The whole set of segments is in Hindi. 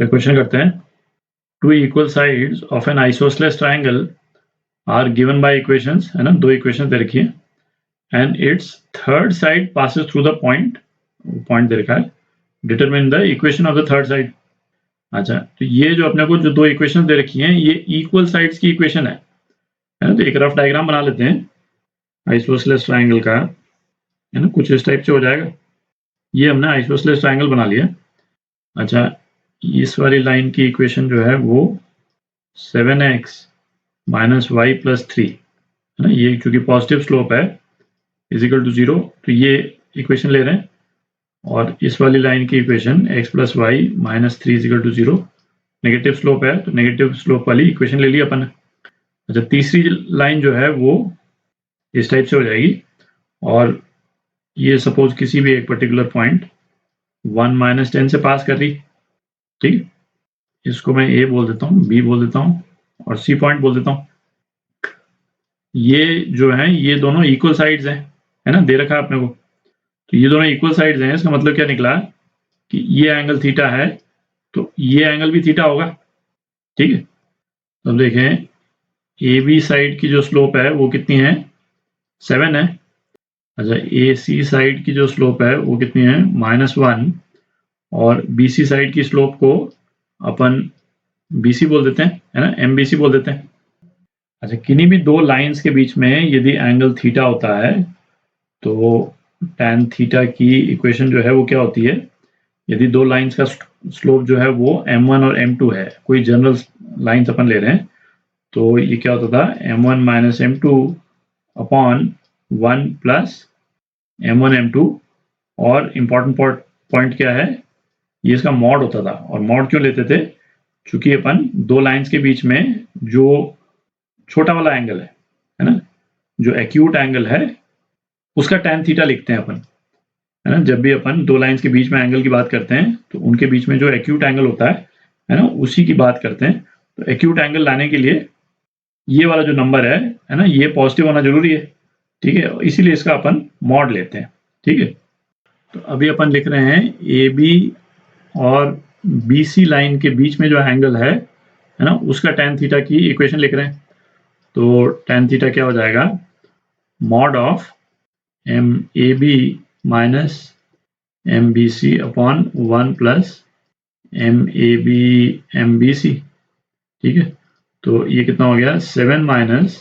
तो क्वेश्चन करते हैं, two equal sides of an isosceles triangle are given by equations, है ना, दो इक्वेशन दे रखी है, and its third side passes through the point दे रखा है, determine the equation of the third side. अच्छा, तो ये जो अपने को जो दो इक्वेशन दे रखी हैं ये इक्वल साइड्स की इक्वेशन है ना। तो एक रफ डायग्राम बना लेते हैं आइसोसेलेस ट्राइंगल का, है ना, कुछ इस टाइप से हो जाएगा। ये हमने आइसोसेलेस ट्राइंगल बना लिया। अच्छा, इस वाली लाइन की इक्वेशन जो है वो 7x माइनस वाई प्लस 3, है ना, ये चूंकि पॉजिटिव स्लोप है इज इक्वल टू 0, तो ये इक्वेशन ले रहे हैं। और इस वाली लाइन की equation x plus Y minus 3 is equal to 0, negative slope है तो नेगेटिव स्लोप वाली इक्वेशन ले ली अपन। अच्छा, तीसरी लाइन जो है वो इस टाइप से हो जाएगी, और ये सपोज किसी भी एक पर्टिकुलर पॉइंट 1 माइनस 10 से पास कर रही, ठीक, इसको मैं A बोल देता हूँ, B बोल देता हूँ और C पॉइंट बोल देता हूँ। ये जो है ये दोनों इक्वल साइड्स हैं, है ना, दे रखा है अपने को। तो ये दोनों इक्वल साइड्स हैं, इसका मतलब क्या निकला कि ये एंगल थीटा है तो ये एंगल भी थीटा होगा, ठीक है। तो अब देखें AB साइड की जो स्लोप है वो कितनी है, 7 है। अच्छा, AC साइड की जो स्लोप है वो कितनी है, -1, और BC साइड की स्लोप को अपन BC बोल देते हैं, है ना, MBC बोल देते हैं। अच्छा, किन्हीं भी दो लाइंस के बीच में यदि एंगल थीटा होता है तो tan थीटा की इक्वेशन जो है वो क्या होती है, यदि दो लाइंस का स्लोप जो है वो m1 और m2 है, कोई जनरल लाइंस अपन ले रहे हैं, तो ये क्या होता था, m1 minus m2 upon 1 plus m1 m2, और इम्पॉर्टेंट पॉइंट क्या है, ये इसका मॉड होता था। और मॉड क्यों लेते थे, चूंकि अपन दो लाइंस के बीच में जो छोटा वाला एंगल है ना, जो एक्यूट एंगल है उसका tan थीटा लिखते हैं अपन, है ना। जब भी अपन दो लाइंस के बीच में एंगल की बात करते हैं तो उनके बीच में जो एक्यूट एंगल होता है ना, उसी की बात करते हैं। तो एक्यूट एंगल लाने के लिए ये वाला जो नंबर है ना, ये पॉजिटिव होना जरूरी है, ठीक है, इसीलिए इसका अपन मॉड लेते हैं, ठीक है। तो अभी अपन लिख रहे हैं AB और BC लाइन के बीच में जो एंगल है ना, उसका tan थीटा की इक्वेशन लिख रहे हैं। तो tan थीटा क्या हो जाएगा, mod of MAB minus MBC upon 1 plus MAB MBC, ठीक है। तो ये कितना हो गया, 7 minus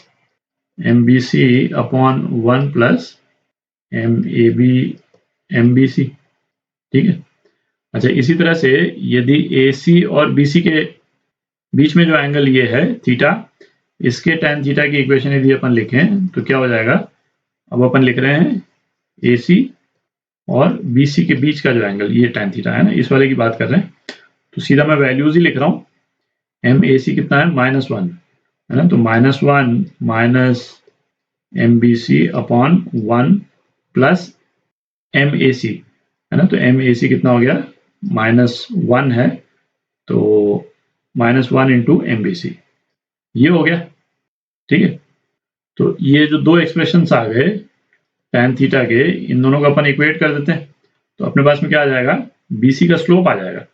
MBC upon 1 plus MAB MBC, ठीक है। अच्छा, इसी तरह से यदि AC और BC के बीच में जो एंगल ये है थीटा, इसके tan थीटा की इक्वेशन यदि अपन लिखें तो क्या हो जाएगा, अब अपन लिख रहे हैं AC और BC के बीच का जो एंगल ये tan थीटा है ना, इस वाले की बात कर रहे हैं। तो सीधा मैं वैल्यूज ही लिख रहा हूँ, MAC कितना है, -1, है ना, तो -1 minus MBC upon 1 plus MAC, है ना। तो MAC कितना हो गया, -1 है, तो -1 इंटू MBC, ये हो गया, ठीक है। तो ये जो दो एक्सप्रेशंस आ गए tan थीटा के, इन दोनों को अपन इक्वेट कर देते हैं, तो अपने पास में क्या आ जाएगा, BC का स्लोप आ जाएगा,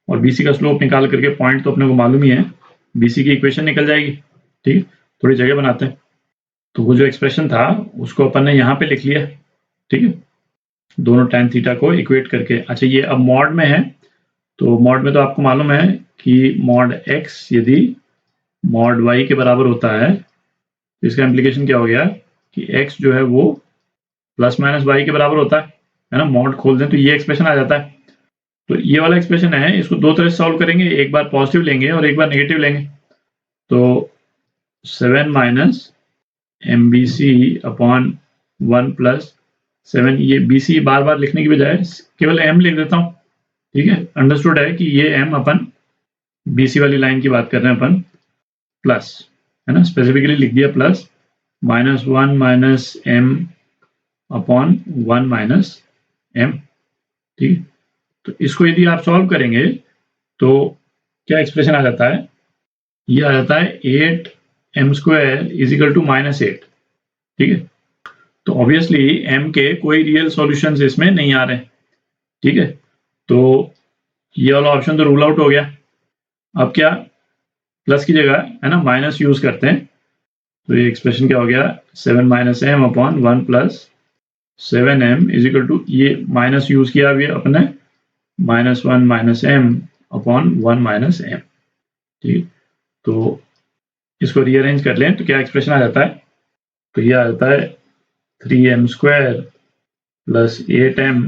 और BC का स्लोप निकाल करके पॉइंट तो अपने को मालूम ही है, BC की इक्वेशन निकल जाएगी, ठीक है। थोड़ी जगह बनाते हैं, तो वो जो एक्सप्रेशन था उसको अपन ने यहाँ पे लिख लिया, ठीक है, दोनों tan थीटा को इक्वेट करके। अच्छा, ये अब मॉड में है, तो मॉड में तो आपको मालूम है कि मॉड x यदि मॉड y के बराबर होता है तो इसका इम्प्लीकेशन क्या हो गया कि x जो है वो प्लस माइनस y के बराबर होता है ना। मॉड खोल दें तो ये एक्सप्रेशन आ जाता है। तो ये वाला एक्सप्रेशन है, इसको दो तरह से सॉल्व करेंगे, एक बार पॉजिटिव लेंगे और एक बार नेगेटिव लेंगे। तो 7 माइनस MBC अपॉन 1 प्लस 7, ये BC बार बार लिखने की बजाय केवल M लिख देता हूँ, ठीक है। अंडरस्टूड है कि ये M अपन BC वाली लाइन की बात कर रहे हैं अपन, प्लस, है ना, स्पेसिफिकली लिख दिया plus, -1 minus M upon 1 minus M, ठीक है। तो इसको यदि आप सॉल्व करेंगे तो क्या एक्सप्रेशन आ जाता है, ये आ जाता है 8m² इज इक्वल टू -8, ठीक है। तो ऑब्वियसली M के कोई रियल सॉल्यूशंस इसमें नहीं आ रहे, ठीक है। तो ये वाला ऑप्शन तो रूल आउट हो गया, अब क्या प्लस की जगह है ना माइनस यूज करते हैं, तो ये एक्सप्रेशन क्या हो गया 7 minus M upon 1 plus 7m is equal to, ये माइनस यूज किया अभी अपने, -1 minus M upon 1 minus M. ठीक, तो इसको रीअरेंज कर लें तो क्या एक्सप्रेशन आ जाता है, तो ये आ जाता है 3m square plus 8m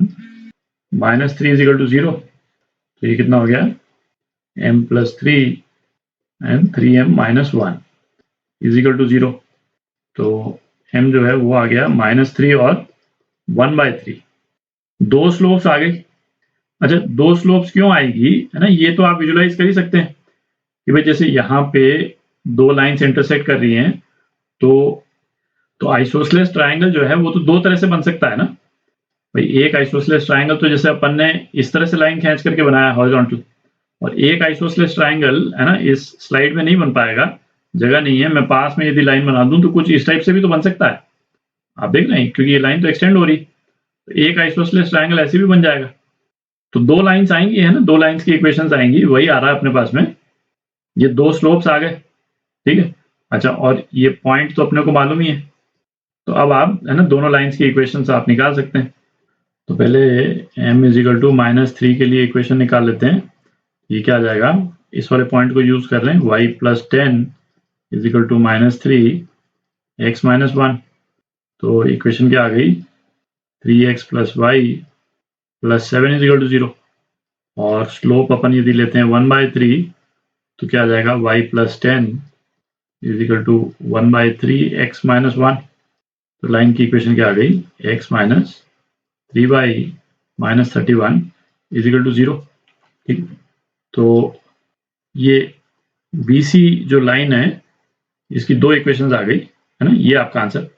minus 3 is equal to 0। तो ये कितना हो गया m plus 3 and 3m minus 1 is equal to 0। तो m जो है वो आ गया -3 और 1/3। दो स्लोप्स आ गई। अच्छा, दो स्लोप्स क्यों आएगी है ना, ये तो आप विजुलाइज कर ही सकते हैं कि भाई जैसे यहाँ पे दो लाइंस इंटरसेक्ट कर रही हैं, तो आइसोसेलेस ट्रायंगल जो है वो तो दो तरह से बन सकता है ना भाई। एक आइसोसेलेस ट्रायंगल तो जैसे अपन ने इस तरह से लाइन खींच करके बनाया हॉरिजॉन्टल, और एक आइसोसेलेस ट्रायंगल है ना इस स्लाइड में नहीं बन पाएगा, जगह नहीं है, मैं पास में यदि लाइन बना दूं तो कुछ इस टाइप से भी तो बन सकता है। आप देख रहे हैं क्योंकि ये लाइन तो एक्सटेंड हो रही, तो एक आइसोसेलेस ट्रायंगल ऐसे भी बन जाएगा। तो दो लाइंस आएंगी है ना, दो लाइंस की इक्वेशंस आएंगी, वही आ रहा है अपने पास में, ये दो स्लोप्स आ गए। ठीक है, अच्छा, और ये पॉइंट तो अपने को मालूम ही है, तो अब आप है ना दोनों लाइंस की इक्वेशंस आप निकाल सकते हैं। तो पहले m इज इक्वल टू -3 के लिए इक्वेशन निकाल लेते हैं। ये क्या आ जाएगा, इस वाले पॉइंट को यूज कर लें, y plus 10 is equal to -3 x minus 1। तो इक्वेशन क्या आ गई 3x plus Y plus 7 is equal to 0। और स्लोप अपन यदि लेते हैं 1/3 तो क्या आ जाएगा y plus 10 is equal to 1/3 x minus 1। तो लाइन की इक्वेशन क्या आ गई x minus 3y minus 31 is equal to 0। ठीक, तो ये BC जो लाइन है इसकी दो इक्वेशंस आ गई है ना, ये आपका आंसर